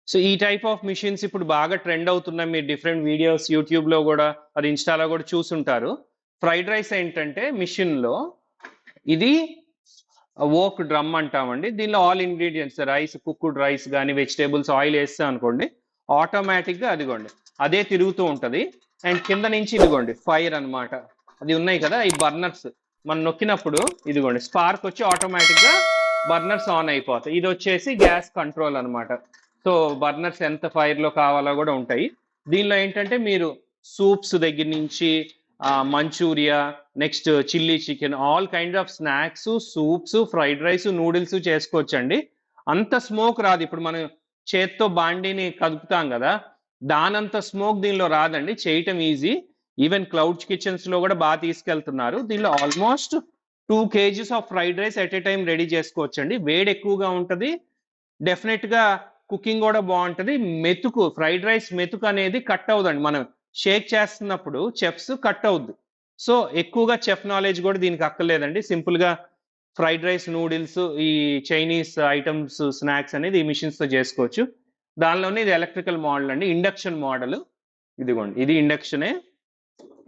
So ఈ type of machines ఇప్పుడు బాగా ట్రెండ్ అవుతున్నాయి. మీరు డిఫరెంట్ వీడియోస్ యూట్యూబ్లో కూడా అది ఇన్స్టాలో కూడా చూసుంటారు. ఫ్రైడ్ రైస్ ఏంటంటే మిషన్లో ఇది ఓక్ డ్రమ్ అంటామండి. దీనిలో all ingredients rice, cooked rice కానీ వెజిటేబుల్స్ ఆయిల్ వేస్తాం అనుకోండి, ఆటోమేటిక్గా అదిగోండి అదే తిరుగుతూ ఉంటుంది. అండ్ కింద నుంచి ఇదిగోండి ఫైర్ అన్నమాట, అది ఉన్నాయి కదా ఈ బర్నర్స్, మనం నొక్కినప్పుడు ఇదిగోండి స్పార్క్ వచ్చి ఆటోమేటిక్గా బర్నర్స్ ఆన్ అయిపోతాయి. ఇది వచ్చేసి గ్యాస్ కంట్రోల్ అన్నమాట. సో బర్నర్స్ ఎంత ఫైర్లో కావాలో కూడా ఉంటాయి. దీనిలో ఏంటంటే మీరు సూప్స్ దగ్గర నుంచి manchuria, next chilli chicken, all kind of snacks, soups, fried rice, noodles చేసుకోవచ్చండి. అంత స్మోక్ రాదు. ఇప్పుడు మనం చేత్తో బాండీని కదుపుతాం కదా, దానంత స్మోక్ దీనిలో రాదండి. చేయటం ఈజీ. ఈవెన్ క్లౌడ్స్ కిచెన్స్ లో కూడా బాగా తీసుకెళ్తున్నారు. దీనిలో almost 2 kgs of fried rice at a time ready చేసుకోవచ్చండి. వేడి ఎక్కువగా ఉంటుంది, డెఫినెట్ గా కుకింగ్ కూడా బాగుంటుంది. మెతుకు ఫ్రైడ్ రైస్ మెతుకు అనేది కట్ అవుదండి, మనం షేక్ చేస్తున్నప్పుడు చెఫ్స్ కట్ అవుద్ది. సో ఎక్కువగా చెఫ్ నాలెడ్జ్ కూడా దీనికి అక్కర్లేదండి. సింపుల్ గా ఫ్రైడ్ రైస్, నూడిల్స్, ఈ చైనీస్ ఐటమ్స్, స్నాక్స్ అనేది ఈ మిషన్స్ తో చేసుకోవచ్చు. దానిలోనే ఇది ఎలక్ట్రికల్ మోడల్ అండి, ఇండక్షన్ మోడల్. ఇదిగోండి ఇది ఇండక్షనే,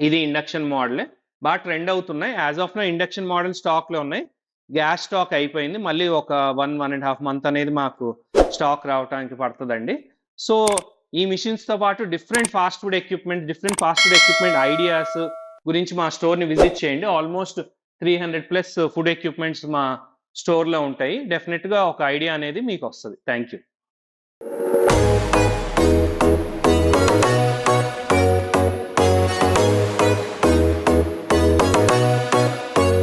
ఇది ఇండక్షన్ మోడలే. బాగా ట్రెండ్ అవుతున్నాయి. As of now induction model stock లో ఉన్నాయి. గ్యాస్ స్టాక్ అయిపోయింది. మళ్ళీ ఒక 1.5 month అనేది మాకు స్టాక్ రావడానికి పడుతుందండి. సో ఈ మిషన్స్ తో పాటు different fast food equipment ideas గురించి మా స్టోర్ ని విజిట్ చేయండి. ఆల్మోస్ట్ 300+ ఫుడ్ ఎక్విప్మెంట్స్ మా స్టోర్ లో ఉంటాయి. డెఫినెట్ గా ఒక ఐడియా అనేది మీకు వస్తుంది. Thank you.